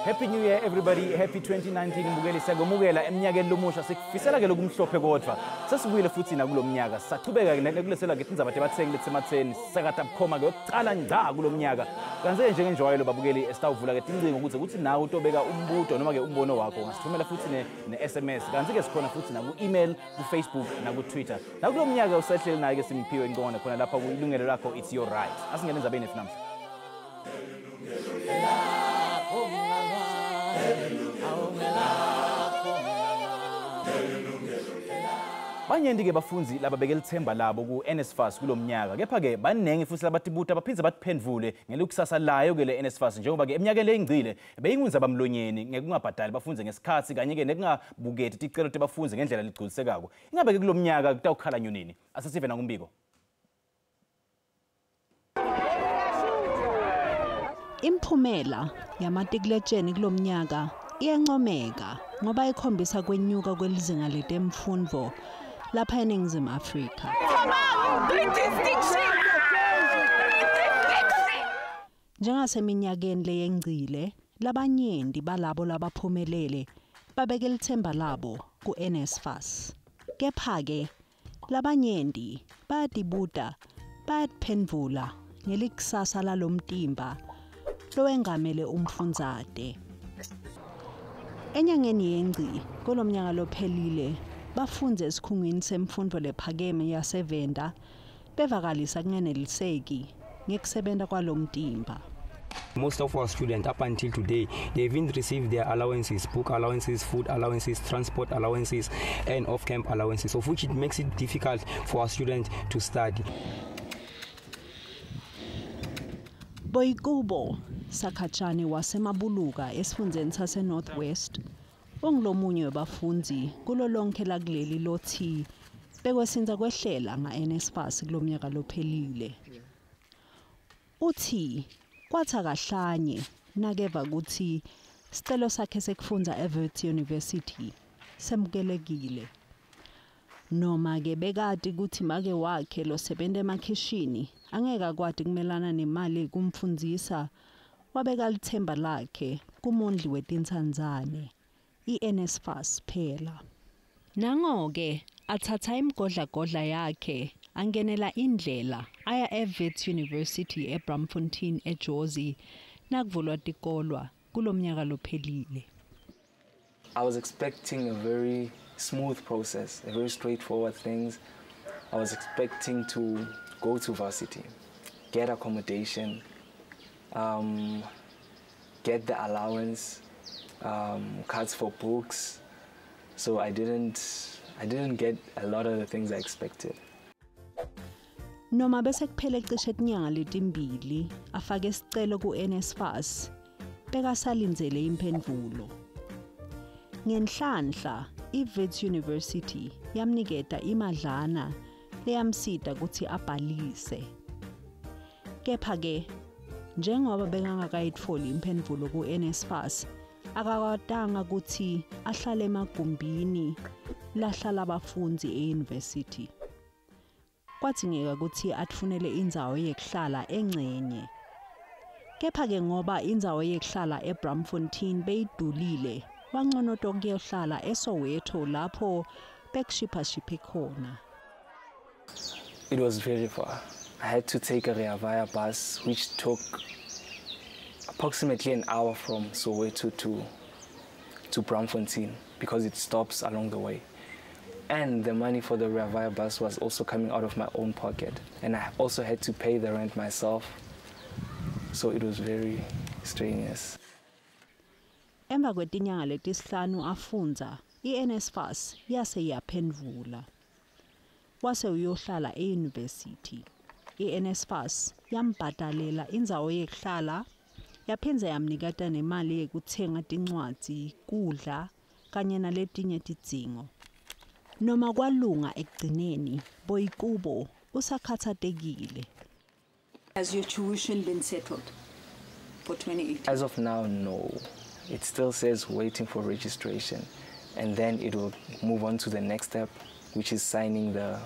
Happy New Year, everybody. Happy 2019. Mbukeli siyagomukela eminyakeni lomusha sikufisela ke lokumhlophe kodwa. Sesibuyile futhi nakulo mnyaka. Saqhubeka nekulesela ngithi indzaba debatheng letsematheni. Sakata bukhoma ke yokuqala ngqa kulo mnyaka. Kanze nje ngenjwayelo babukeli esitawuvula ke tincingo ukuthi nawe utobeka umbuto noma ke umbono wakho. Ngasithumela futhi ne-SMS. Kanzi ke sikhona futhi na ku-email, ku-Facebook na ku-Twitter. Nakulo mnyaka usehleli naye ke simphiwe ingqondo khona lapha ku Yilungelo Lakho, it's your right. Asingene endzabeni namhla. Banyenti ke bafunzi lababekela ithemba labo ku NSFAS kulo mnyaka kepha ke banenge futhi labatibuta baphindze batiphendvule ngelukusasa layo ke le NSFAS njengoba ke eminyakeni engcile beyingunza bamlonyeni ngekungabhadali bafunze ngesikhathi kanye ke nekungabuketi ticelo tebafunzi ngendlela ligculisekako. Ingabe ke kulo mnyaka kutawukhala nyonini? Asesive nakumbiko. Imphumela yamatikletsheni kulo mnyaka iyancomeka ngoba ikhombisa kwenyuka kwelizinga letemfundvo lapha eNingizimu Afrika. Njengaseminyakeni leyengcile, labanyenti balabo labaphumelele babekela ithemba labo ku NSFAS. Kepha-ke labanyenti bayatibuta bayatiphendvula ngelikusasa lalomtimba lowengamele umfundzate. Enyangeni yengci kulo mnyaka lophelile bafunze esikhungweni semfundo lephakeme yaseVenda bevakalisa kungeneliseki ngekusebenta kwalomtimba. Most of our students up until today, they even received their allowances, book allowances, food allowances, transport allowances, and off-camp allowances, of which it makes it difficult for our students to study. Boyikubo Sakachane wasemabuluka esifundeni sase Northwest ongilomunye wabafunzi kulo lonke lakuleli lothi bekwesinza kwehlela nga NSFAS kulo mnyaka lophelile. Uthi kwatha kahlanye nakeva ukuthi sicelo sakhe sekufundza eVert University semukelekile. Noma ke bekati ukuthi make wakhe lo sebenza emakhishini angeka kwati kumelana nemali kumfundzisa wabeka lithemba lakhe kumondli wetinsanzane iNSFAS phela. Nango-ke athatha imigodlagodla yakhe angenela indlela aya eVert University eBramfontein eJozi nakuvulwa tikolwa kulo mnyaka lophelile. I was expecting a very smooth process, a very straightforward things. I was expecting to go to varsity, get accommodation, get the allowance, cards for books. So I didn't get a lot of the things I expected. Noma bese kuphele cishe inyanga letimbili afake isicelo ku NSFAS bekasalindzele imphendvulo. Ngenhlanhla iVert University yamniketa imadlana leyamsita ukuthi abhalise. Kepha ke njengoba bengangakayitfoli imphendvulo ku NSFAS akakwatanga ukuthi ahlale emagumbini lahlala abafunzi euniversity. Kwathingeka ukuthi atfunele indzawo yekuhlala engcenye. Kepha ke ngoba indzawo yekuhlala eBramfontein beyidulile wangcono tokuyohlala eSoweto lapho bekushipha khona. It was very far. I had to take a Rea Vaya bus which took approximately an hour from Soweto to Bramfontein because it stops along the way. And the money for the Rea Vaya bus was also coming out of my own pocket. And I also had to pay the rent myself. So it was very strenuous. Emva kwetinyanga letisihlanu afunza, iNSFAS yase yaphendvula. Wase uyohlala euniversity. iNSFAS yambhadalela indzawo yekuhlala, yaphendza yamnikata nemali yekuthenga tincwadzi, kudla, kanye naletinye tidzingo. Noma kwalunga ekugcineni, Boyikubo usakhathatekile. Has your tuition been settled for 2018? As of now, no. It still says waiting for registration, and then it will move on to the next step, which is signing the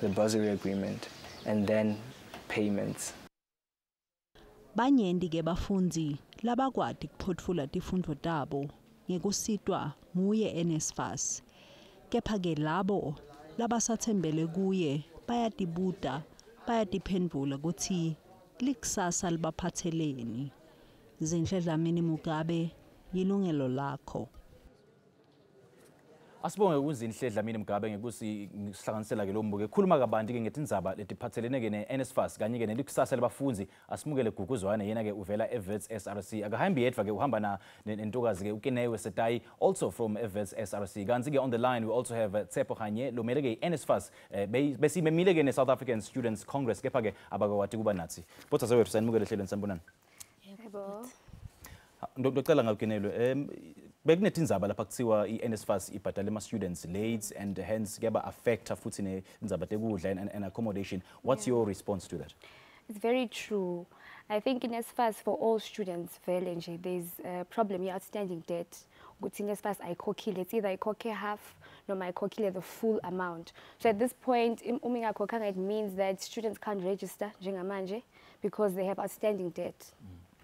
bursary agreement, and then payments. Banyendi ke bafundzi labakwati kuphotfula tifundvo tabo ngekusitwa nguye NSFAS. Kepha ke labo labasathembele kuye bayatibuta, bayatiphendvula kuthi likusasa libaphatheleni. Zindledlamini Mugabe, Yilungelo Lakho. Asibonge kuzinhledlamini Mugabe ngekusi sihlanganisela ke lo mbuke. Khuluma kabanti ke ngetindzaba letiphathelene ke ne-NSFAS kanye ke nelikusasa lebafundzi asimukele Guguzwane yena ke uvela eVets SRC. Akahambi yedwa ke uhamba nentokazi ke uKenewe Setayi also from eVets SRC. Kanzi ke on the line we also have Tsepo Khanye lomele ke NSFAS besimemile ke ne-South African Students Congress kepha ke abakwati kuba nathi. Botsa sewethu sanimukele hlelweni sanibonani. Yebo. Ndocela ngawukenelwe bekunetindzaba lapha kuthiwa i-NSFAS ibhadala ama-students late and hence kuyaba affecta futhi netindzaba tekudla and accommodation. What's your response to that? It's very true. I think in NSFAS for all students vele nje there's a problem with outstanding debt. Ukuthi NSFAS ayikhokhile, it's either ayikhokhe half noma ayikhokhile the full amount. So at this point uma ingakhokhanga it means that students can't register njengamanje because they have outstanding debt.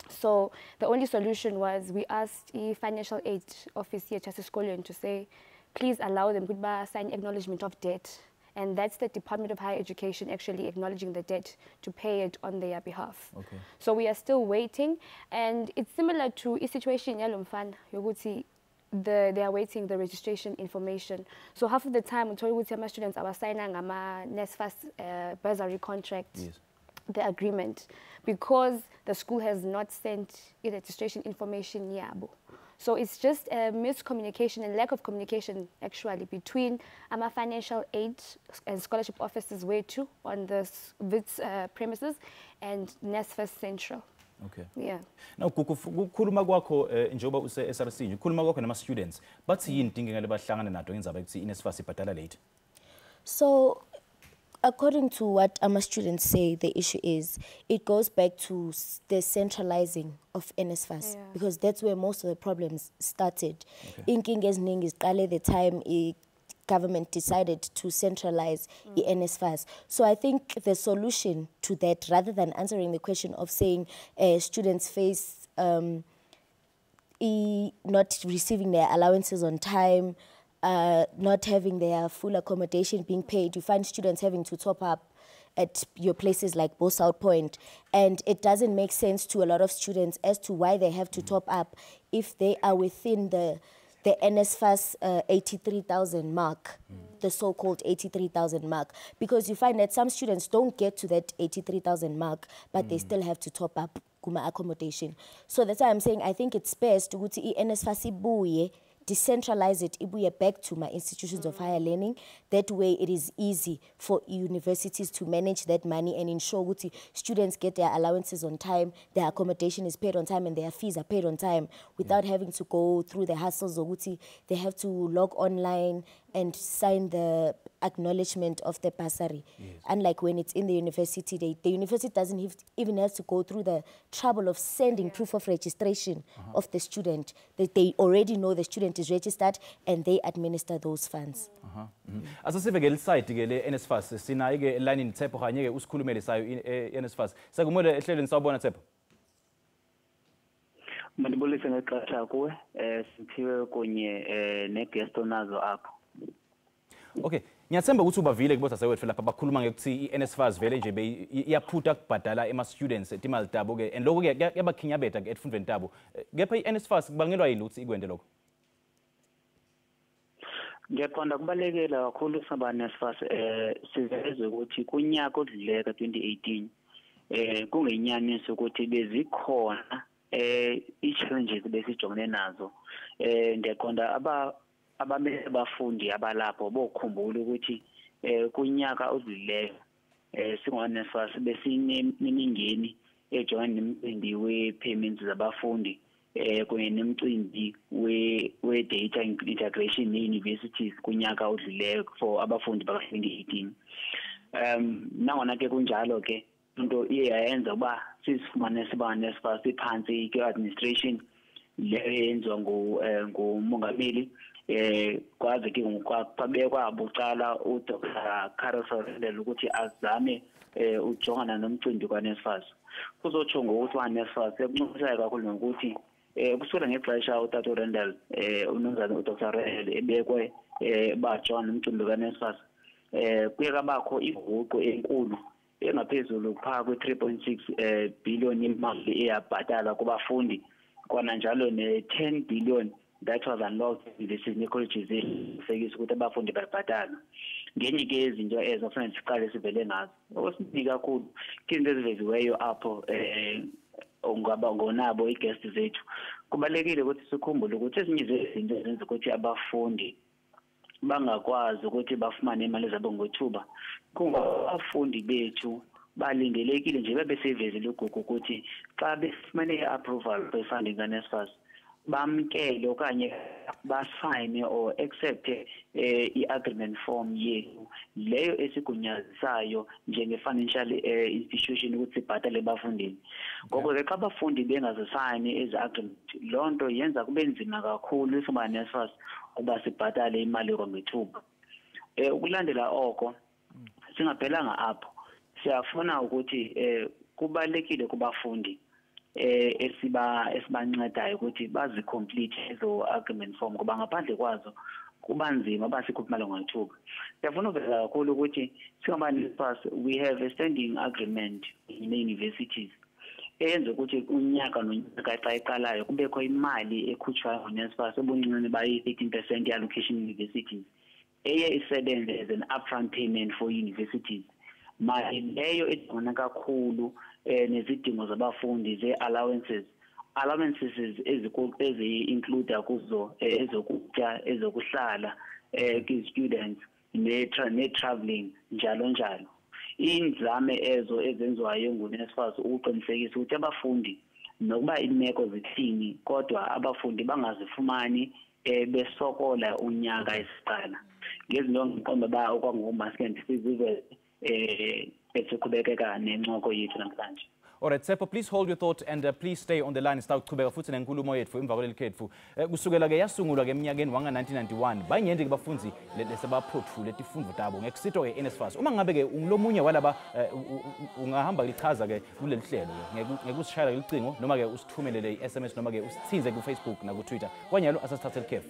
So the only solution was we asked the financial aid office here to say, please allow them to sign acknowledgement of debt. And that's the Department of Higher Education actually acknowledging the debt to pay it on their behalf. Okay. So we are still waiting. And it's similar to a situation in Yalumfan, they are waiting the registration information. So half of the time, my students are signing a NSFAS bursary contract. Yes. The agreement because the school has not sent the registration information yabo. So it's just a miscommunication and lack of communication actually between financial aid and scholarship officers way too on the Wits premises and NSFAS Central. Okay. Yeah. Now kukhuluma kwakho njengoba use SRC kukhuluma kwakho nama students bathi yini inkinga lebahlangana nato ngendzaba ukuthi NSFAS ibhadala late. So according to what our students say, the issue is, it goes back to the centralizing of NSFAS, because that's where most of the problems started. Inking eziningi ziqale the time government decided to centralize the NSFAS. So I think the solution to that, rather than answering the question of saying students face not receiving their allowances on time, not having their full accommodation being paid, you find students having to top up at your places like Bo South Point, and it doesn't make sense to a lot of students as to why they have to top up if they are within the NSFAS 83,000 mark, the so-called 83,000 mark, because you find that some students don't get to that 83,000 mark, but they still have to top up accommodation. So that's why I'm saying I think it's best to go to NSFAS ibuye, decentralize it, ibuye back to my institutions of higher learning. That way it is easy for universities to manage that money and ensure that students get their allowances on time, their accommodation is paid on time, and their fees are paid on time without having to go through the hassles of they have to log online and sign the acknowledgement of the bursary. Yes. Unlike when it's in the university, the university doesn't even have to go through the trouble of sending proof of registration of the student. They already know the student is registered and they administer those funds. Asasive ke lisayidi ke le NSFAS sinayi ke line ni Tsepo Khanye ke usikhulumele sayo NSFAS. Sekumele ehlelweni sawubona Tsepo. Mandibulise ngeqatha kuwe siphiwe kunye neguest onazo apho. Okay, ngiyathemba ukuthi ubavile kubotha sewethu lapha bakhuluma ngekuthi iNSFAS vele nje iyaphutha kubhadala ema-students timali tabo ke and lokho kuyabakhinyabeta ke etfundweni tabo. Kepha iNSFAS kubangelwa yini ukuthi ikwende lokho? Ngiyaqonda kubalekela kakhulu saba NSFAS sivezwe ukuthi kunyaka odlule ka 2018 kungenyaniso ukuthi bezikhona i-challenges besijongene nazo. Ngiyaqonda abamele abafundi abalapho bokukhumbula ukuthi kunyaka odluleyo singo-NSFAS besinemingeni ejongana nemicimbi we-payments zabafundi kunye nemicimbi we-data integration ne-universities kunyaka odluleyo for abafundi baka-2018. nangona ke kunjalo ke into iyayenza uba sisifumane siba NSFAS iphansi ke administration leyo yenziwa ngumongameli kwaze ke kwabekwa bucala uDr. Carol Sorrell ukuthi azame ujongana nomcimbi kaNSFAS kuzotsho ngokuthi waNSFAS ekunciphisayo kakhulu ngokuthi kusukela ngexesha uTata Randall umnumzana uDr. Randall ebekwe bajona nomcimbi kaNSFAS kuye kabakho inguqu enkulu engaphezulu phaa kwe-3.6 billion imali eyabhatala kubafundi kwana njalo ne-10 billion that was unlocked universities ne-colleges ezisekisa ukuthi abafundi babhatala ngenye ke izinto ezo kufanele siqale sivele ngazo okwesibili kakhulu izinto eziveziweyo apho ongaba ngonabo i-guest zethu kubalulekile ukuthi sikhumbule ukuthi ezinye zezinto ezenza ukuthi abafundi bangakwazi ukuthi bafumane imali zabo ngothuba kungabafundi bethu balindelekile nje bebesevezile ugugu ukuthi xa befumane i-approval be-funding ka-NSFAS bamkele okanye basayine or accept i-agreement form yethu leyo esigunyazisayo njenge-financial institution ukuthi sibhatale bafundini ngoko ke xa abafundi bengazisayini ezi-agreement loo nto yenza kube nzima kakhulu ifuma NSFAS uba sibhatale imali kwangethuba ukulandela oko singaphelanga apho siyafuna ukuthi kubalulekile kubafundi esibancedayo ukuthi bazicomplete ezo agreement form ngoba ngaphandle kwazo kuba nzima basikhupha imali ngethuba siyafuna uveza kakhulu ukuthi singama-NSFAS we have a standing agreement ne-universities eyenza ukuthi unyaka nonyaka xa iqalayo kubekho imali ekhutshwayo ngo-NSFAS obuncinane bayi-13% ye-allocation universities eye isebenze as an upfront payment for universities mali leyo edingana kakhulu nezidingo zabafundi ze-allowances ezi-include kuzo ezokutya ezokuhlala ki-students ne-traveling njalo njalo inzame ezo ezenziwayo ngu-NSFAS ukuqinisekisa ukuthi abafundi nokuba imeko zithini kodwa abafundi bangazifumani besokola unyaka esiqala ngezinto ngiqonda uba okwangokumaskend sizive esiqhubekeka nencoko yethu namhlanje. Alright, Sepho, please hold your thought and please stay on the line. Sitawuqhubeka futhi nenkulumo yethu emva kwaleli khethu. Kusukela ke yasungulwa ke eminyakeni wanga-1991 bayinyende ke bafunzi lesebaphothu letifundo tabo ngekusitwa ke NSFAS. Uma ngabe ke ungilomunye walaba ungahamba lichaza ke kuleli hlelo ngekusishayela licingo noma ke usithumelele i-SMS noma ke usithinze ku Facebook na ku Twitter. Kwanyalo asasithathele ikhefu.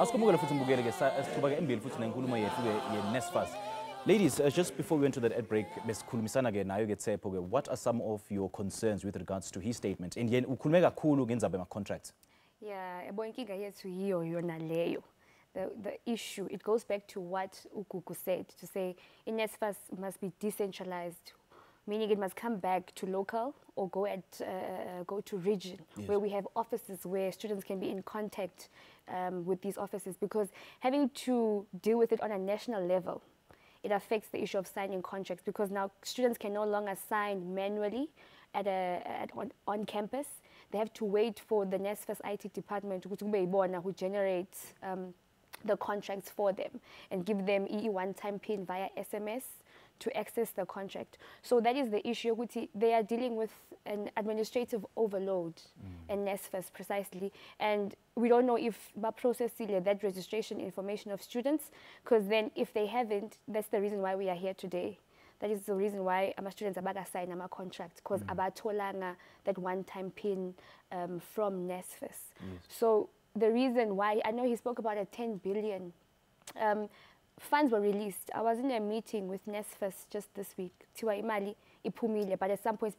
Asikomukela futhi mbukele ke sithuba ke embili futhi nenkulumo yethu ke ye-NSFAS. Ladies, just before we went to that ad break, besikhulumisana ke nayo ke Tshepo ke what are some of your concerns with regards to his statement? And yena ukhulume kakhulu ngendaba ama-contracts. Yeah, yabo inkinga yethu yiyo yona leyo. The issue, it goes back to what Ugugu said, to say NSFAS must be decentralized, meaning it must come back to local or go to region, yes, where we have offices where students can be in contact with these offices, because having to deal with it on a national level, it affects the issue of signing contracts, because now students can no longer sign manually on campus. They have to wait for the NSFAS IT department who generates the contracts for them and give them one-time PIN via SMS to access the contract. So that is the issue. They are dealing with an administrative overload in NSFAS precisely, and we don't know if by processing that registration information of students, because then if they haven't, that's the reason why we are here today. That is the reason why our students are signing our contract, because abatolanga that one-time PIN from NSFAS. Yes. So the reason why, I know he spoke about a 10 billion funds were released. I was in a meeting with NSFAS just this week. Tiwa imali ipumile, but at some point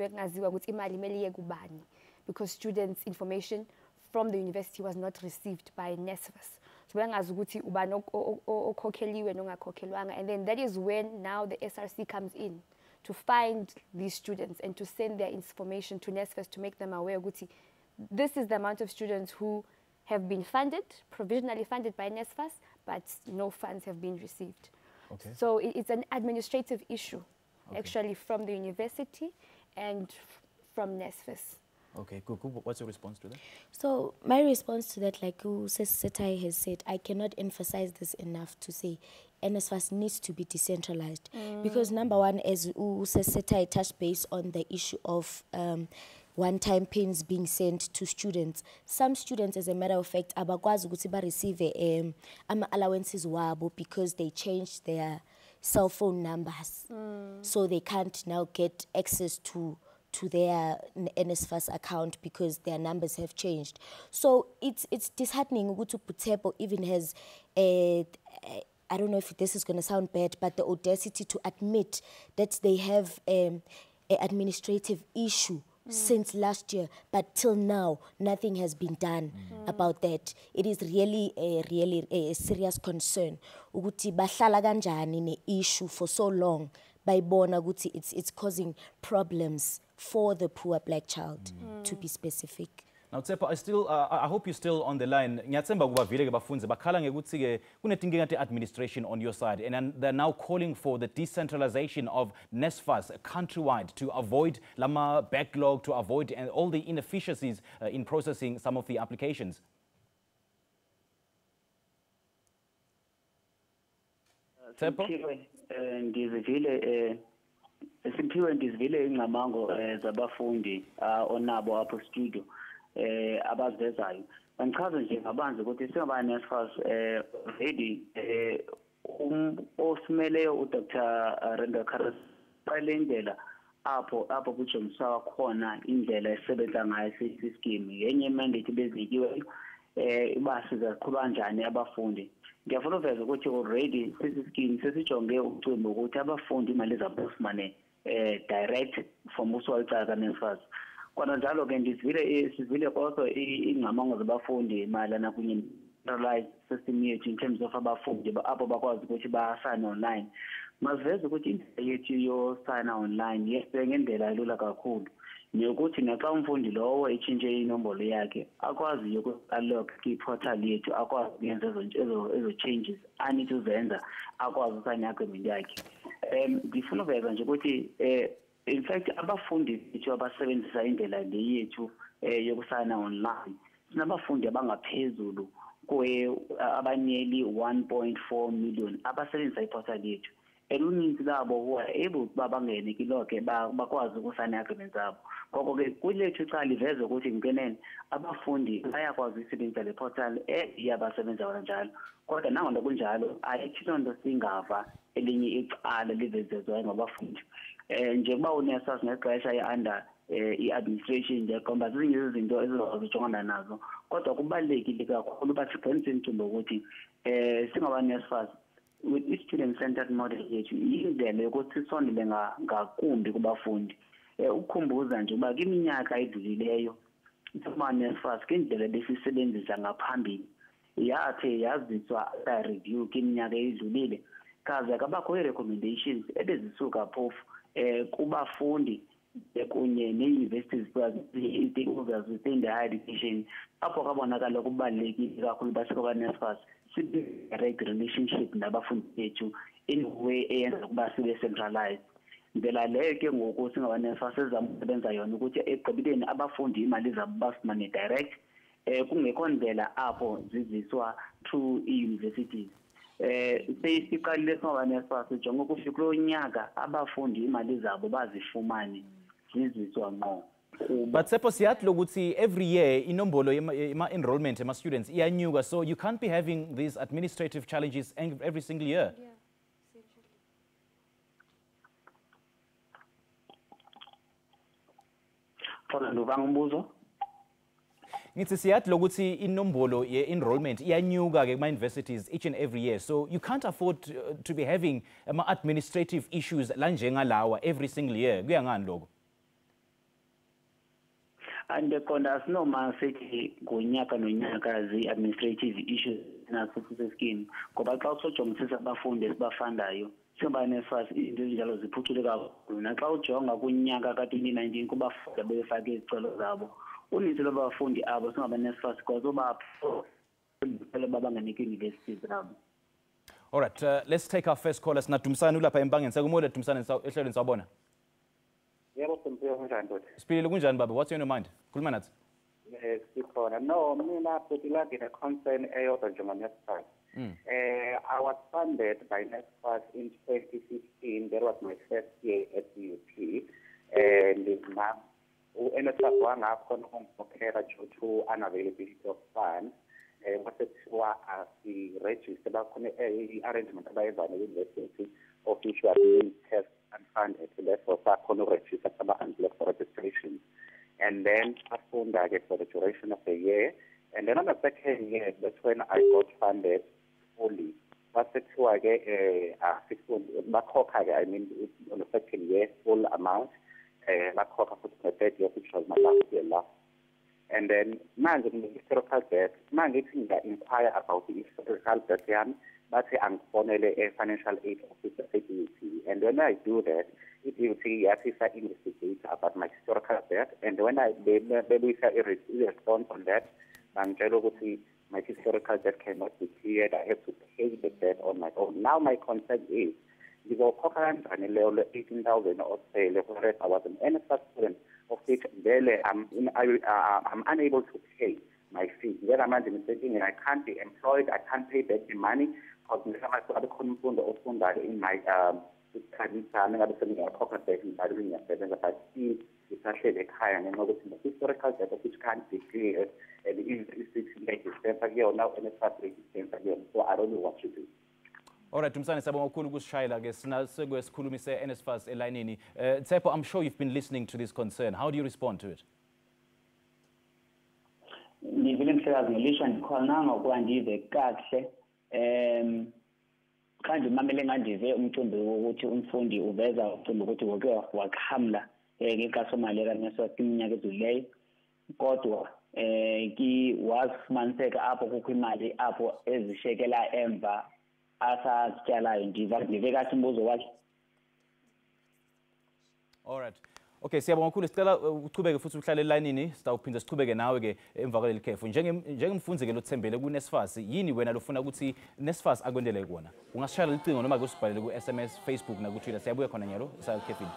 because students' information from the university was not received by NSFAS. So and then that is when now the SRC comes in to find these students and to send their information to NSFAS to make them aware this is the amount of students who have been funded, provisionally funded by NSFAS, but no funds have been received. Okay. So it's an administrative issue, actually, from the university and from NSFAS. Okay, good. What's your response to that? So my response to that, like Setai has said, I cannot emphasize this enough to say NSFAS needs to be decentralized. Because number one, as Setai touched base on the issue of one-time pins being sent to students. Some students, as a matter of fact, abakwazi ukuthi ba receive allowances wabo because they changed their cell phone numbers. So they can't now get access to their NSFAS account because their numbers have changed. So it's disheartening ukuthi Putepo even has I don't know if this is going to sound bad, but the audacity to admit that they have an administrative issue since last year, but till now nothing has been done about that. It is really a serious concern ukuthi bahlala kanjani ne issue for so long. Bayibona ukuthi it's causing problems for the poor black child, to be specific. Now, Tsepo, I hope you're still on the line. Ngiyatsemba ukuba vile ke bafunzi bakhala ngekuthi ke kunetinkinga te-administration on your side, and they're now calling for the decentralization of NSFAS countrywide to avoid lama backlog, to avoid and all the inefficiencies in processing some of the applications. Tsepo? Simphiwe ndizivile ingcamango zabafundi onabo apho studio abazivezayo. Bangichaza nje ngabanzi ukuthi singaba NSFAS already osimeleyo uDr. Renda Karas balendlela apho kujongiswa khona indlela esebenza ngayo SABC scheme. Yenye mandate bezikiwe ibasiza siqhuba kanjani abafundi. Ngiyafuna uveza ukuthi already SABC scheme sesijonge ucimbi ukuthi abafundi imali zabo sifumane direct from uswalcaza NSFAS. Kwana njalo ke sizivile also ingcamango zabafundi malana kunye centralized system yethu in terms of abafundi apho bakwazi ukuthi basayine online. Masiveza ukuthi indlela yethu yosayina online yesibeke ngendlela elula kakhulu. Nokuthi naxa umfundi lowo etshintshe inombolo yakhe akwazi uku-unlock kwi-portal yethu, akwazi ukwenza ezo changes anithi uzenza, akwazi usayina agreement yakhe. Ngifuna uveza nje ukuthi in fact abafundi bethu abasebenzisa indlela le yethu yokusayina online sinabafundi abangaphezulu abanyeli 1.4 million abasebenzisa iportal yethu. Uninzi labo who are able to bangene kiloke bakwazi ukusayina agreement zabo. Ngoko ke kulethu icala iveze ukuthi ngenene abafundi bayakwazi ukusebenzisa le portal yabasebenza kanjalo. Kodwa nangona kunjalo ayikho into singava elinye icala livezezwe ngabafundi. Njengoba uNSFAS ngexesha ye-under i-administration nje komba ezinye izinto ezizojongana nazo, kodwa kubalulekile kakhulu bathi siqiniseke into ukuthi singaba NSFAS with i-student centered model yethu indlela yokuthi sisondele ngakumbi kubafundi. Ukukhumbuza nje uba kwiminyaka edlulileyo isima NSFAS kindlela besisebenzisa ngaphambili yathe yaziswa review kwiminyaka edlulile kaze kabakho i-recommendations ebezisuka phofu kubafundi kunye ne-universities i-stakeholders within the higher education apho kabonakala kubalulekile kakhulu basekoka NSFAS direct relationship nabafundi bethu in a way eyenza ukuba sibe centralized. Ndlela leyo ke ngoku singaba NSFAS ezamusebenza yona ukuthi egqibeleni abafundi imali zabo basifumane direct kungekho ndlela apho ziziswa through i-universities. Sesiqalile singaba NSFAS jonga ukufika kulo nyaka abafundi imali zabo bazifumane ziziswa ngqo. But Tsepo siyathi lokuthi every year inombolo enrollment ema students iyanyuka, so you can't be having these administrative challenges every single year. Yeah. Ngithi siyathi lokuthi inombolo ye-enrollment iyanyuka ke kuma-universities each and every year, so you can't afford to be having administrative issues lanjengalawa every single year. Kuya ngani lokho? And konda sinoma sethi ngonyaka nonyaka zi-administrative issues naso scheme ngoba xa usojongisisa abafundi esibafandayo singaba NSFAS into ezinjalo ziphucule kakhulu. Naxa ujonga kunyaka ka-2019 kubafundi abebefake izicelo zabo uninzi lwabafundi abo singaba NSFAS because babanganiki universities zabo. All right, let's take our first caller. Sina Dumsana ulapha empangeni. Sakumole Dumsana ehlelweni sawubona. Yebo Simphiwe kunjani ndoda? Siphilile kunjani baba? What's on your mind? Khuluma nathi. Sikhona. No, mina particularly ngine concern eyodwa njengo NSFAS. I was funded by NSFAS in 2015. That was my first year at the UP. And now NSFAS wangakhona ukungikhokhela due to unavailability of funds. Wasethiwa asiregister bakhona i-arrangement abayenza ne-university of which was being test unfunded. Therefore, sakhona uregister saba-unblock for registration. And then afunda for the duration of the year. And then on the second year, that's when I got funded fully. Wasethiwa bakhokha I mean on the second year full amount. Bakhokha for the third year, which was my last year last. And then, manje historical debt, manje inquire about the historical debt, but I'm a financial aid officer at DUT. And when I do that, DUT investigate about my historical debt. And when they respond on that, my historical debt cannot be cleared. I have to pay the debt on my own. Now my concern is, you go 18,000 or say, whereas I was an NSFAS student, of which I'm unable to pay my fees. Then I'm thinking, and I can't be employed, I can't pay back the money, because in my historical debt which can't be cleared, and now so I don't know what to do. All right, Dumsane, sabonga kakhulu ukusishayela ke sinaseke sikhulumise NSFAS elayinini. Tsepo, I'm sure you've been listening to this concern. How do you respond to it? Ngivile mhlekazi ngelisho ndikhona ngokwandive kahle kanti mamele ngandive umcimbi ukuthi umfundi uveza umcimbi ukuthi woke waqhamla ngenkasomali kaNSFAS iminyaka edluleyo kodwa wazifumaniseka apho kukho imali apho ezishekela emva asasityalayo ndive kahle umbuzo wakhe. All right. Okay, siyabonga kakhulu, sicela uchubeke futhi uhlale elayinini, sitawuphinda sichubeke nawe ke emva kwaleli khefu. Njengemfundzi ke lothembele ku NSFAS, yini wena lofuna ukuthi NSFAS akwendele kuona? Ungasishayela licingo noma kusibhalele ku SMS, Facebook na ku Twitter. Siyabuya khona nyalo sakhefini.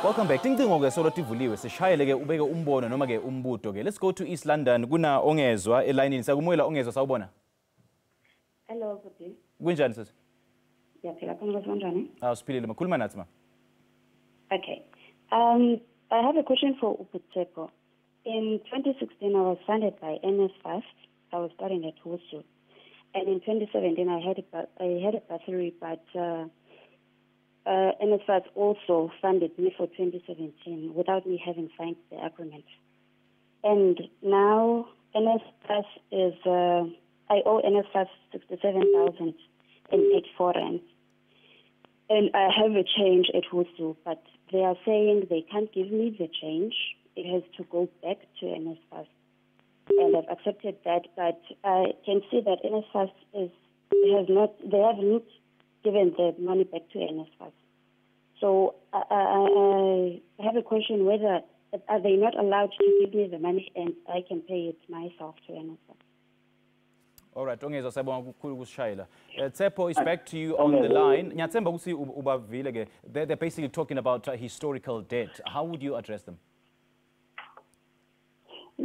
Welcome back. Tincingo ke solo tivuliwe sishayele ke ubeke umbono noma ke umbuto ke. Let's go to East London. Kuna Ongezwa elayinini. Sakumuyela Ongezwa sawubona. Hello Budi. Kunjani sisi? Yaphila kanjani? Siphilile makhuluma nathi ma. Okay. I have a question for Uputsepo. In 2016 I was funded by NSFAS. I was studying at Wusu. And in 2017 I had a bursary, but NSFAS also funded me for 2017 without me having signed the agreement. And now NSFAS is, I owe NSFAS 67,084 rand. And I have a change at Wusu, but they are saying they can't give me the change. It has to go back to NSFAS. And I've accepted that, but I can see that NSFAS they haven't given the money back to NSFAS. So I have a question whether are they not allowed to give me the money and I can pay it myself to NSFAS. All right, Ongezwa sabonga kakhulu kusishayela. Tsepo is back to you on the line. Nyathemba ukuthi ubavile ke. They're basically talking about historical debt. How would you address them?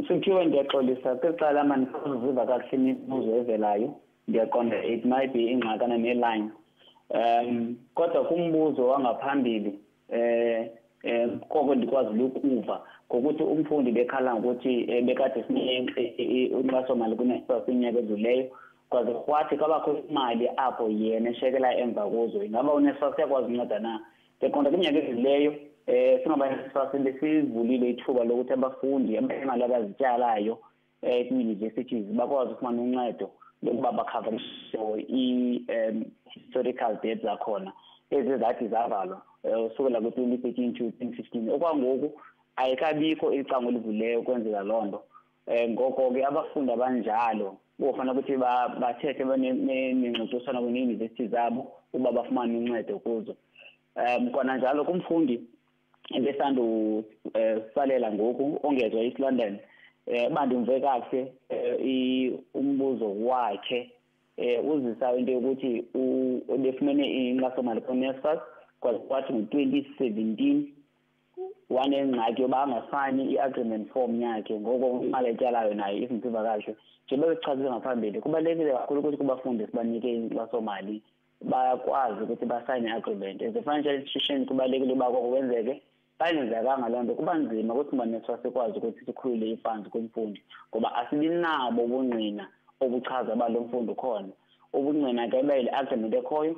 Sithiwe ngiyaxolisa kuqala manje siziva kahle imibuzo evelayo ngiyaqonda it might be ingxakana ne-line kodwa kumbuzo wangaphambili koko ndikwazi ukuva ngokuthi umfundi bekhala ngokuthi bekade sinye unkasomali kuNSFAS iminyaka edluleyo kwaze kwathi kabakho imali apho yena eshekela emva kuzo ingaba uNSFAS yakwazi ukunceda na beqonda iminyaka edluleyo singabaNSFAS besivulile ithuba lokuthi abafundi imali abazityalayo e-universities bakwazi ukufumana uncedo lokuba bakhavarishe i-historical debt zakhona ezizathi zavalwa kusukela ku-2013 to 2015 okwangoku ayikabikho icango elivuleyo kwenzeka loo nto ngoko ke abafundi abanjalo bofana ukuthi bathethe benengxoxiswano kune-university zabo uba bafumane uncedo kuzo. Kona njalo kumfundi ebesandu salela ngoku ongezwe East London bandimve kahle umbuzo wakhe uzisa into yokuthi ubefumene inkxasomali ku-NSFAS kwathi ngo-2017 wanengxaki yoba angasayini i-agreement form yakhe ngoko imali etyalayo nayo isimsiva kahle njengoba bechazile ngaphambili kubalulekile kakhulu ukuthi kubafundi sibanike inkxasomali bayakwazi ukuthi basayine i-agreement as a financial institution kubalulekile uba koko kwenzeke ayenzekanga loo nto kuba nzima ukuthi uNSFAS sikwazi ukuthi sikhulule ifunds kumfundi ngoba asibinabo ubungqina obuchaza uba lo mfundi ukhona ubungqina ke bele agreement ekhoyo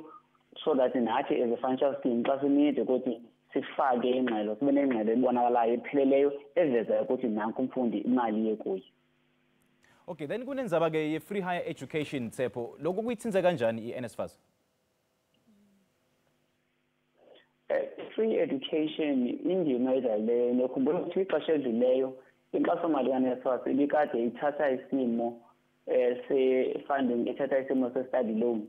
so that nathi as a financial scheme xa sinide ukuthi sifake ingxelo sibe nengxelo ebonakalayo epheleleyo evezayo ukuthi nanku umfundi imali yekuye. Okay, then kunenzaba ke ye-free higher education Tshepo lokho kuyithinze kanjani i-NSFAS? Free education indima edlaleyo nokhumbula ukuthi ixesha edluleyo inkxasomali ka-NSFAS ibikade ithatha isimo se-funding ethatha isimo se-study loan.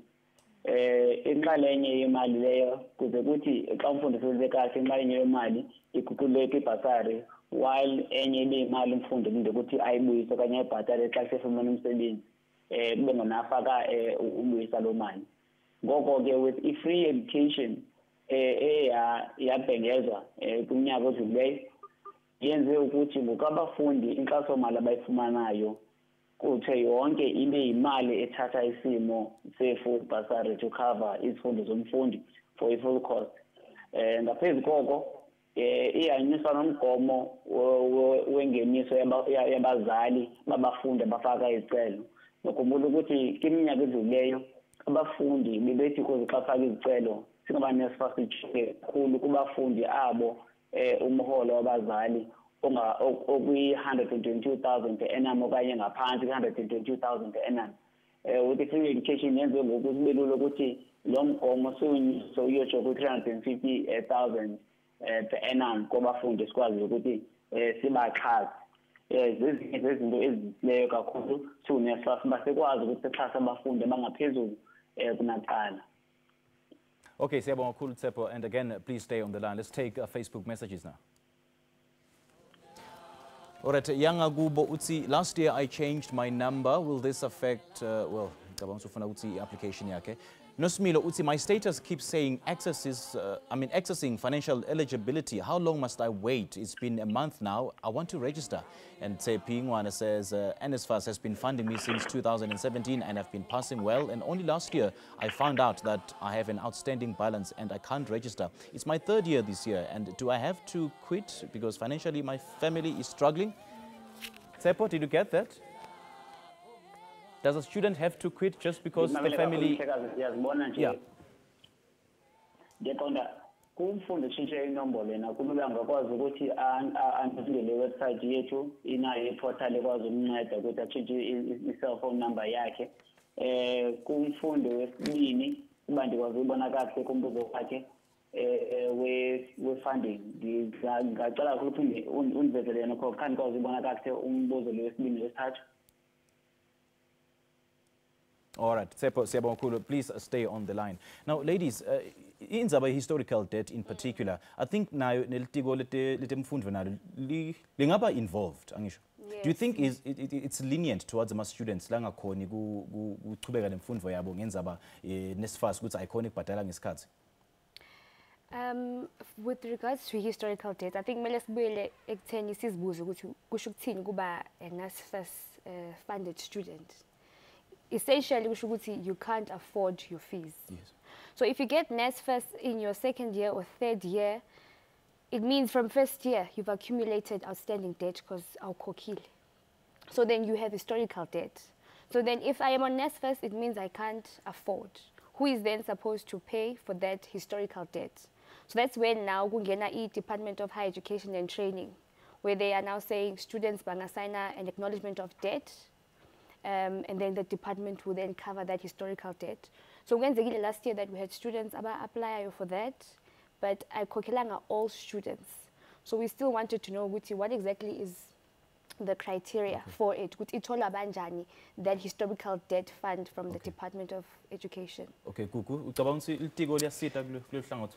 Inxalenye yemali leyo kuze kuthi xa umfundi sebenze kahle inxalenye yemali iguquleke ibhasari while enye ibe imali umfundi linde ukuthi ayibuyise okanye ayibhatale xa sefumene umsebenzi kube ngona afaka ubuyisa loo mali. Ngoko ke with i-free education yabhengezwa kunyaka odlulileyo yenze ukuthi ngoku abafundi inkxasomali abayifumanayo kuthe yonke ibe imali ethatha isimo se-full bursary to cover izifundo zomfundi for i-full cost. Ngaphezu koko iyanyuswa nomgomo wengeniso yabazali babafundi abafaka izicelo. Nokhumbula ukuthi kwiminyaka edlulileyo abafundi bebethi ukuze xa faka izicelo singabaNSFAS ijike kakhulu kubafundi abo umholo wabazali okuyi-122,000 per annum okanye ngaphansi kwe-122,000 per annum. With i-free education yenze ngoku kube lula ukuthi lo mgomo siwunyuse uyotsho ku-350,000 per annum kwabafundi sikwazi ukuthi sibaxhase. Zezinye zezinto ezileyo kakhulu siwuNSFAS basekwazi ukuthi sixhase abafundi abangaphezulu kunakuqala. Okay, siyabonga kakhulu Tshepo, and again, please stay on the line. Let's take Facebook messages now. All right, Yanga Gubo Utsi, last year I changed my number. Will this affect, well, application yake? Nosmilo Utsi, my status keeps saying accessing financial eligibility. How long must I wait? It's been a month now. I want to register. And Pingwana says, NSFAS has been funding me since 2017 and I've been passing well. And only last year I found out that I have an outstanding balance and I can't register. It's my third year this year. And do I have to quit because financially my family is struggling? Tshepo, did you get that? Does a student have to quit just because the family... Yeah. Kumfundi tshintshe inombolo yena kulula ngakwazi ukuthi angene website yethu inayo iportal ekwazi umnceda ukuthi atshintshe i-cellphone number yakhe. Kumfundi wesibini kuba ndikwazi ubona kahle kumbuzo wakhe we-funding ngicela ukuthi undivezele yena khona khani kwazi ubona kahle umbuzo lo wesibini wesithathu. All right, Tshepo, please stay on the line. Now, ladies, in the historical debt in particular, I think now lingaba involved. Yes. Do you think it's lenient towards my students? With regards to historical debt, I think NSFAS funded student. Essentially, you can't afford your fees. Yes. So if you get NSFAS in your second year or third year, it means from first year you've accumulated outstanding debt because I'll kokile. So then you have historical debt. So then if I am on NSFAS, it means I can't afford. Who is then supposed to pay for that historical debt? So that's when now kungena Department of Higher Education and Training, where they are now saying students bangassign an acknowledgement of debt. And then the department will then cover that historical debt. So when last year that we had students apply for that, but I kokilanga all students. So we still wanted to know what exactly is the criteria for it. Ithola banjani that historical debt fund from the Department of Education. Okay, Gugu, ucabanga ukuthi ilitiko liyasita kule hlangothi?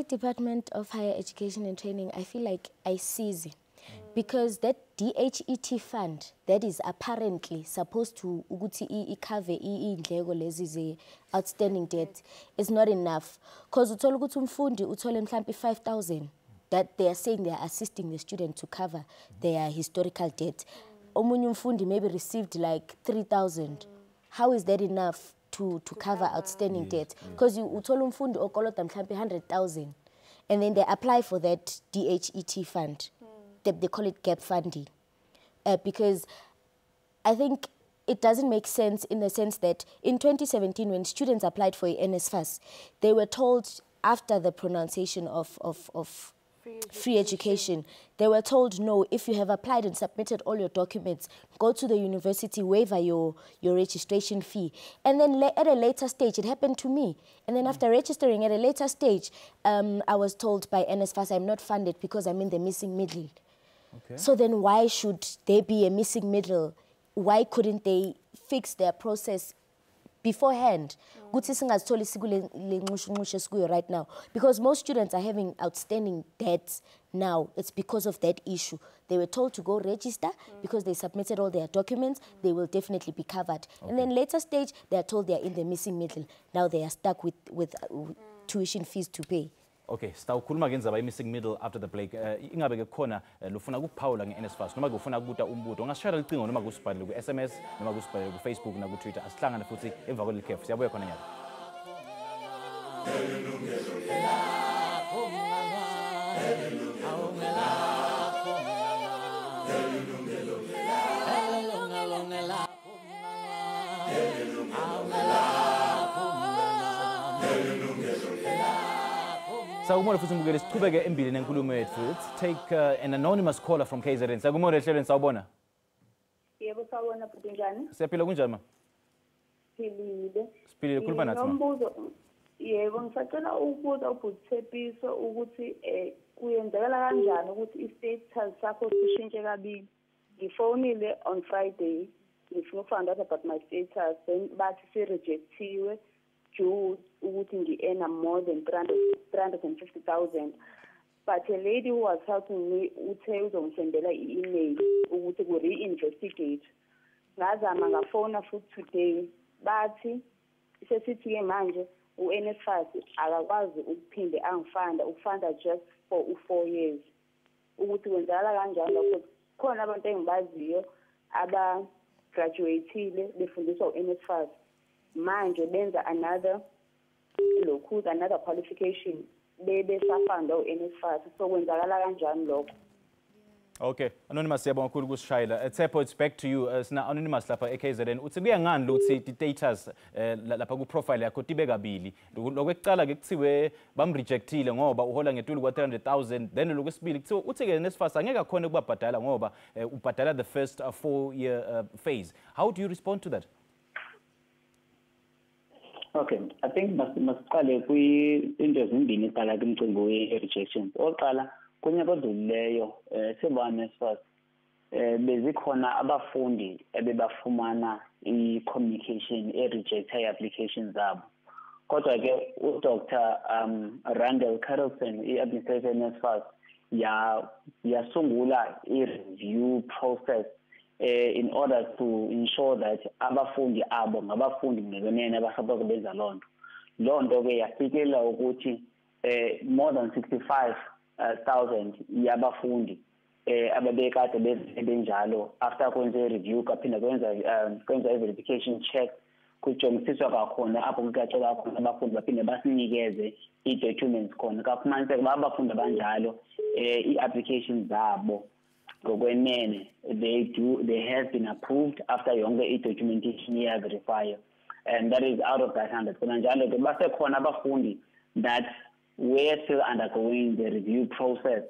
Department of Higher Education and Training, I feel like I seize it. Because that DHET fund that is apparently supposed to cover indleko lezi outstanding debt is not enough. Because uthola ukuthi umfundi uthole mhlambe 5,000 that they are saying they are assisting the student to cover their historical debt. Omunye umfundi maybe received like 3,000. How is that enough to cover outstanding debt? Because uthola umfundi okolota mhlambe 100,000 and then they apply for that DHET fund. They call it gap funding, because I think it doesn't make sense in the sense that in 2017, when students applied for NSFAS, they were told after the pronunciation of free education, they were told, no, if you have applied and submitted all your documents, go to the university, waiver your registration fee. And then at a later stage, it happened to me. And then after registering at a later stage, I was told by NSFAS I'm not funded because I'm in the missing middle. Okay. So then why should there be a missing middle? Why couldn't they fix their process beforehand? Right now, because most students are having outstanding debts now. It's because of that issue. They were told to go register because they submitted all their documents. They will definitely be covered. And then later stage, they are told they are in the missing middle. Now they are stuck with tuition fees to pay. Okay, sitawukhuluma ngendaba missing middle after the break. Ingabe ke khona lufuna ukuphawula nge-NSFAS noma ufuna ukubuta umbuto ungashayela licingo noma kusibhalele ku-SMS noma kusibhalele ku-Facebook na ku-Twitter. Asihlangane futhi emva kweli khefu. Siyabuya khona nyalo. Sawubona futhi mbukeli siqhubeke embili nenkulumo yethu. Let's take an anonymous caller from KZN. Sawubona ehlelweni sawubona. Yebo sawubona futhi njani? Siyaphila kunjani ma? Philile. Siphilile khuluma nathi ma. Nombuzo. Yebo ngisacela ukubuza ubuthepiso ukuthi kuyenzekala kanjani ukuthi i-status sakho sishintshe kabili. Ngifonile on Friday. Ngifuna find out about my status then bathi se-rejectiwe due ukuthi ngi-earn more than 350,000. But a lady who was helping me uthe uzongisendela i-email ukuthi ku-reinvestigate. Ngazama ngafona futhi today bathi sesithi-ke manje u-NSFAS akakwazi ukuphinde angifanda ukufanda just for 4 years. Ukuthi kwenzakala kanjani lokho khona abantu engibaziyo aba-graduatile befundiswa u-NSFAS manje benza another qualification besafanda u-NSFAS so kwenzakala kanjani lokho. Okay, Anonymous siyabonga kakhulu kusishayela. Tshepo, it's back to you. Sina Anonymous lapha eKZN. Uthi kuya ngani ukuthi i-status lapha ku-profile yakho tibe kabili. Lokwekuqala ke kuthiwe bamrejectile ngoba uhola ngetulu kwa 300,000. Then lokwesibili kuthiwe uthi ke NSFAS angeke akhona ukubabhadala ngoba ubhadala the first 4-year phase. How do you respond to that? Okay, I think masiqale kwi-into ezimbini iqala kumcimbi we-rejections. Oqala kunyaka odlulileyo seba-NSFAS bezikhona abafundi ebebafumana i-communication e-rejecta i-applications zabo. Kodwa ke uDr. Randall Carlson, i-administrator NSFAS, yasungula i-review process in order to ensure that abafundi abo ngabafundi ngebenene abasaphosa benza lonto. Lonto ke yafikelela ukuthi more than 65,000 yabafundi ababekade benjalo after kwenza review kaphinda kwenza verification check kujongisiswa kwakhona apho kucacelwa khona abafundi baphinde basinikeze i-documents khona kafumaniseka uba abafundi abanjalo i-applications zabo ngokwenene they have been approved after yonke i-documentation iyaverifya and that is out of that 100. Kona njalo ke basekhona abafundi that we're still undergoing the review process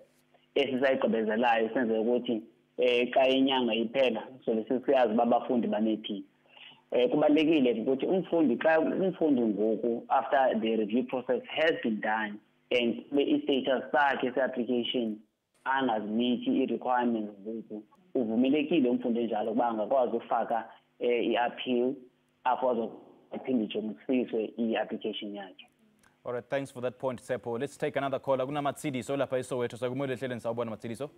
esisayigqibezelayo senze ukuthi xa inyanga iphela so siyazi uba abafundi banephi. Kubalulekile ukuthi umfundi ngoku after the review process has been done and i-status sakhe se-application angazimethi i-requirements zethu uvumelekile umfundi enjalo ukuba angakwazi ukufaka i-appeal after azophinde ijongisiswe i-application yakhe. All right, thanks for that point, Tsepo. Let's take another caller. Kuna Matsidiso lapha eSoweto. Sakumele hleleni sawubona Matsidiso.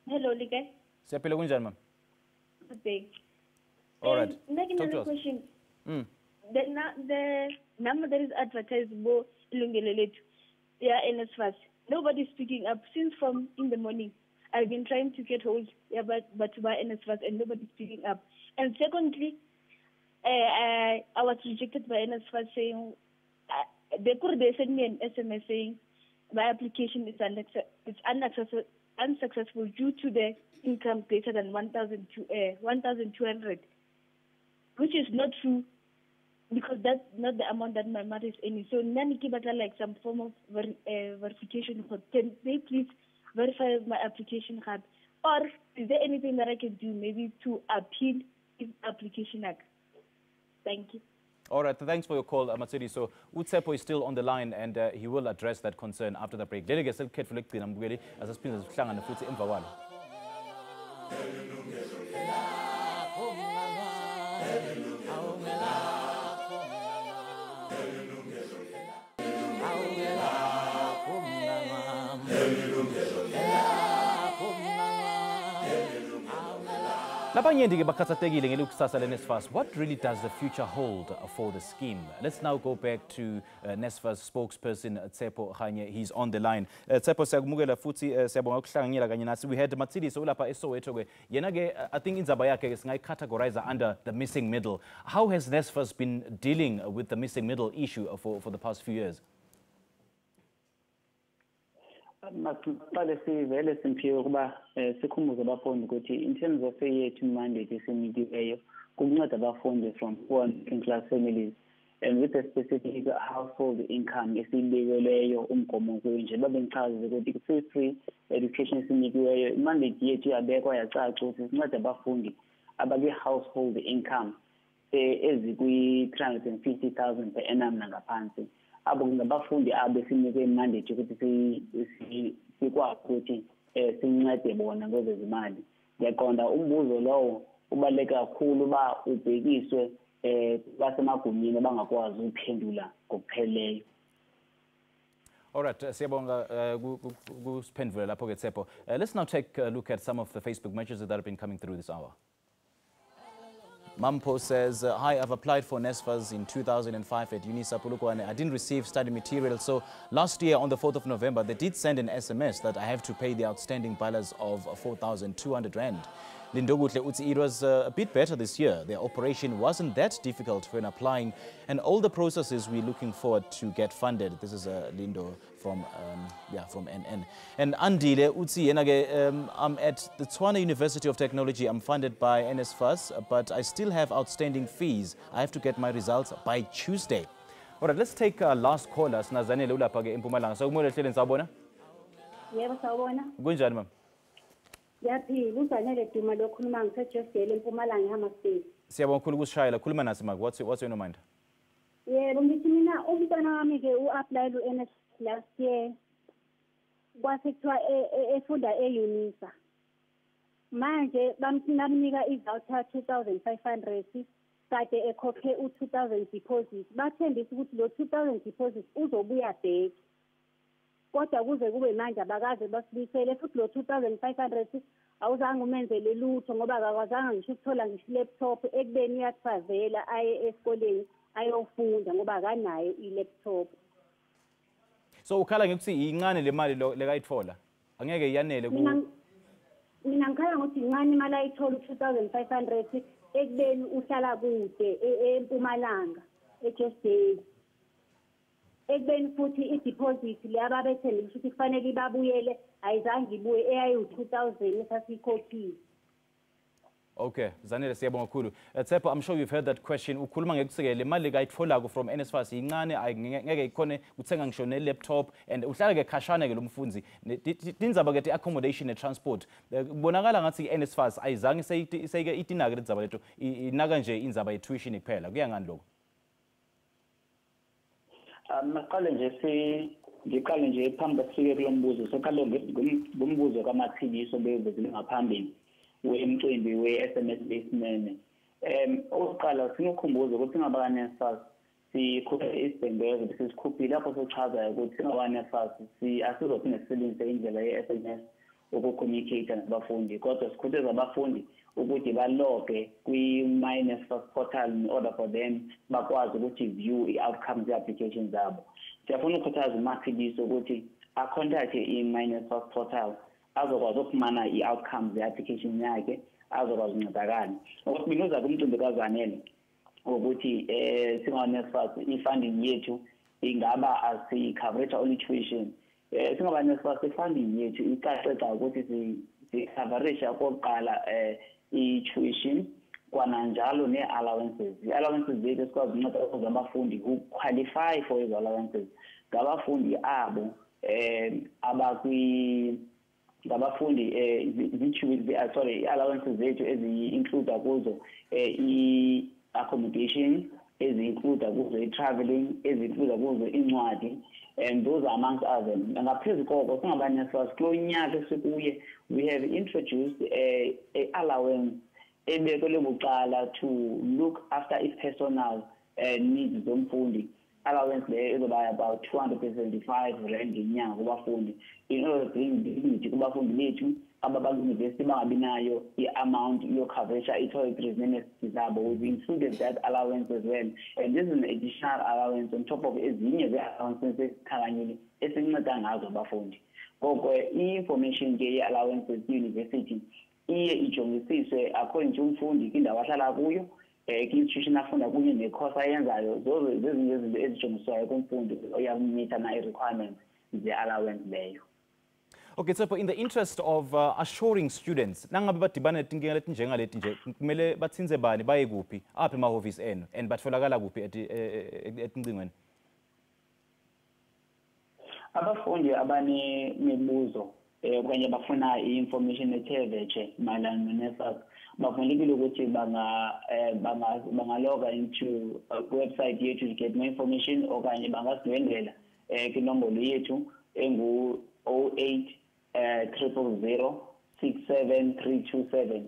Hello, Like. Siyaphila kunjani mama? Good day. All right. Talk to us. Question. The number that is advertised for Yilungelo Lakho, NSFAS. Nobody's speaking up since from in the morning. I've been trying to get hold, but to buy NSFAS and nobody's speaking up. And secondly, I was rejected by NSFAS saying they sent me an SMS saying my application is unsuccessful due to the income greater than 1,200, which is not true because that's not the amount that my mother is earning. So nani kibata like some form of verification. Can they please verify my application card? Or is there anything that I can do maybe to appeal this application act? Thank you. All right, thanks for your call, Matsidi. So Utsepo is still on the line and he will address that concern after the break. Delegate self-carefully as a spin as and the emvawala. Lapanyendike bakhathatekile ngelukusasa le-NSFAS. What really does the future hold for the scheme? Let's now go back to NSFAS spokesperson Tsepo Khanye. He's on the line. Tsepo siyakumukela futhi siyabonga ukuhlanganyela kanye nasi. We had Matsidiso lapha eSoweto ke. Yena ke I think indzaba yakhe singayicategorize under the missing middle. How has NSFAS been dealing with the missing middle issue for the past few years? Maqale sivele simphiwe ukuba sikhumbuze abafundi ukuthi in terms of yethu mandate esinikiweyo kunceda abafundi from poor and middle class families and with a specific household income esibekelweyo umgomo kunje babe ngichaze ukuthi free education esinikiweyo mandate yethu yabekwa yacaca ukuthi sinceda abafundi abake household income ezikwi-350,000 per annum nangaphansi. Abo ngabafundi abesinike mandate ukuthi sikwazi ukuthi sincede bona kwezezimali. Ngiyaqonda umbuzo lowo ubaluleke kakhulu ba ubhekiswe basemagunyeni abangakwazi ukuphendula ngokupheleleyo. All right, siyabonga kusiphendula lapho ke Tsepo. Let's now take a look at some of the Facebook messages that have been coming through this hour. Mampo says, hi, I've applied for NSFAS in 2005 at UNISA Polokwane. I didn't receive study material. So last year on the 4th of November, they did send an SMS that I have to pay the outstanding balance of 4,200 Rand. Lindogutle Utsi, it was a bit better this year. Their operation wasn't that difficult when applying, and all the processes we're looking forward to get funded. This is Lindo from NN. And Andile Utsi, I'm at the Tswana University of Technology. I'm funded by NSFAS, but I still have outstanding fees. I have to get my results by Tuesday. All right, let's take our last caller. Snazanele ulapha eMpumalanga. Sakumele hleleni sawubona? Yebo sawubona. Kunjani mama? Yaphila uZanele Duma lokhuluma ngisejostele eMpumalanga eHammersdale. Siyabonga kakhulu ukusishayela. Khuluma nasi maka. What's on your mind? Yebo ngithi mina umntwana wami ke u-apply ku-NSFAS last year. Kwase kuthiwa efunda eUNISA. Manje bamnika i-voucher 2,500 kade ekhokhe u-2,000 deposit. Bathembisa ukuthi lo 2,000 deposit uzobuya back. Kodwa kuze kube manje abakaze basibisele futhi lo 2,500 awuzange umenzele lutho ngoba akakwazanga ngisho ukuthola ngisho i-laptop ekubeni uyathravela aye esikoleni ayofunda ngoba akanayo i-laptop. So ukhala ngekuthi incane le mali lekayithola angeke yanele ku mina ngikhala ngokuthi incane imali ayithola u-2,500 ekubeni uhlala kude eMpumalanga eJestdale. Ekubeni futhi i-deposit le ababethembile ukuthi kufanele ibabuyele ayizange ibuye eyayi-2,000 esasiyikhokhile. Okay, Zanele siyabonga kakhulu. Tsepo, I'm sure you've heard that question. Ukhuluma ngekuthi le mali kayitholako from NSFAS incane ngeke ikhone ukuthenga ngisho ne-laptop and uhlala ke khashana ke lo mfundzi. Tindzaba ke accommodation ne transport. Kubonakala ngathi i-NSFAS ayizange seyike itinaka le ndzaba leto. Inaka nje indzaba ye-tuition kuphela. Kuya ngani lokho? Maqale nje ngiqale nje phambi sifike kulo mbuzo soqale ngombuzo kaMathibiso bezile ngaphambili wemcimbi we-SMS baseman. Oqala sinokhumbuza ukuthi ngabaka-NSFAS sikhuphe isibhengezo bese sikhuphile lapho sochaza ukuthi ngabaka-NSFAS asizophinde sisebenzise indlela ye-SMS uku-communicate nabafundi, kodwa sikhuthaza abafundi ukuthi baloge kwi-NSFAS portal in order for them bakwazi ukuthi view i-outcomes ye-applications zabo. Siyafuna ukukhuthaza uMathibiso ukuthi acontact i-NSFAS portal azokwazi ukufumana i-outcomes ye-application yakhe, azokwazi uncedakala. Okwesibili uza kumcimbi kaZanele ukuthi singa-NSFAS i-funding yethu ingaba asi-coverage only tuition. Singa-NSFAS i-funding yethu icaceca ukuthi si-coverage okokuqala i-tuition kwananjalo ne-allowances. I-allowances zethu sikwazi unceda ukuze abafundi who qualify for these allowances ngabafundi abo ngabafundi i-allowances zethu ezi-include kuzo i-accommodation, ezi-include kuzo i-traveling, ezi-include kuzo incwadi, and those are amongst others. Ngaphezu koko singaba-NSFAS kulo nyaka esikuye we have introduced a-allowance ebekelwe bucala to look after i-personal needs zomfundi. Allowance leyo izoba about 275 rand ngenyanga kubafundi in order to bring dignity kubafundi bethu ababaku-university bangabi nayo i-amount yocoverage i-toiletries ne-necessities zabo. We've included that allowance as well, and this is an additional allowance on top of ezinye ze-allowances esikhanganyile esinceda ngazo abafundi. Ngoko i-information ke ye-allowances university iye ijongisiswe according to umfundi kwindawo ahlala kuyo, ki-institution afunda kunye ne-course ayenzayo. Zozo zezinye izinto ezijongiswayo kumfundi oyakumitha na-requirements ze-allowance leyo. Okay, so in the interest of assuring students, nangabe badibana netinkinga letinjengaleti nje kumele batsinze bani baye kuphi apha emahhovisi enu and batfolakala kuphi etingcingweni? Abafundi abanemibuzo okanye bafuna i-information ethe vetshe mayelana no-NSFAS bavulekile ukuthi bangaloga into website yethu to get more information okanye bangasidwendela kwinombolo yethu engu-08 000 67327.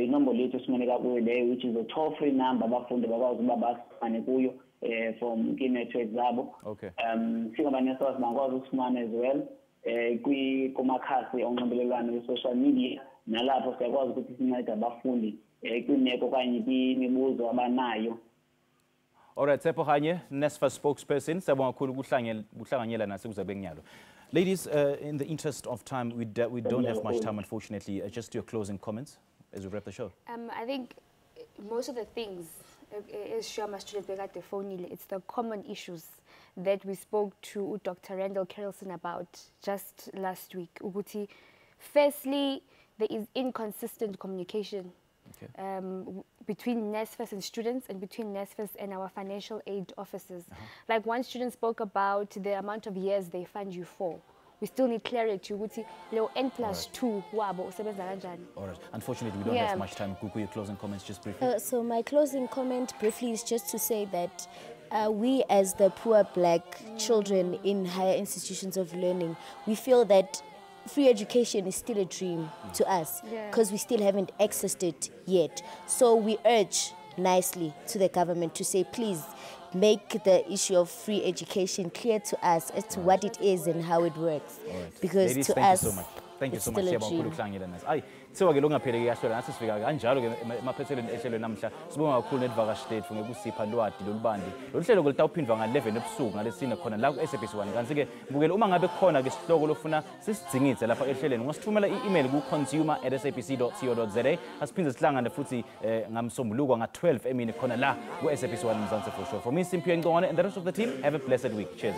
Inombolo yethu simanika kuyo leyo, which is a toll-free number abafundi bakwazi ukuba basifane kuyo from kwi-network zabo. Okay. Singaba-NSFAS bangakwazi ukusifumana as well kumakhasi onxibelelwano we-social media, nalapho siyakwazi ukuthi sincede abafundi kwimeko okanye kwimibuzo abanayo. Alright, Tshepo Kganye, NSFAS spokesperson, sabonga kakhulu kuhlanganyela nasi kuzabe kunyalo. Ladies, in the interest of time, we don't have much time, unfortunately. Just your closing comments as we wrap the show. I think most of the things, as Shama student at the phone, it's the common issues that we spoke to Dr. Randall Carlson about just last week. Uguti, firstly, there is inconsistent communication between NSFAS and students and between NSFAS and our financial aid officers. Like one student spoke about the amount of years they fund you for. We still need clarity. N+2 wabo usebenza kanjani. All right. Unfortunately, we don't have much time. Kuku, your closing comments just briefly. So my closing comment briefly is just to say that we as the poor black children in higher institutions of learning, we feel that free education is still a dream to us because we still haven't accessed it yet. So we urge nicely to the government to say, please make the issue of free education clear to us as to what it is and how it works. Because ladies, to thank us, you so much. Thank you so much. So ke longaphele kuyashona nasi sifika kanjalo ke emaphethelweni ehlelweni namhla sibonga kakhulu nedvakashi lethu ngekusipha lwadi lolubandi loluhlelo kolitawuphindwa nga-11 ebusuku ngalesine khona la ku-SABC 1 kanti ke mbukela uma ngabe khona ke sihloko lofuna sisidzingidze lapha ehlelweni ungasithumela i-email ku-consumer@sabc.co.za asiphinde sihlangane futhi ngamsombuluko nga-12 emini khona la ku-SABC 1 Mzansi for sure. For me, Simphiwe Ngongwane and the rest of the team, have a blessed week. Cheers.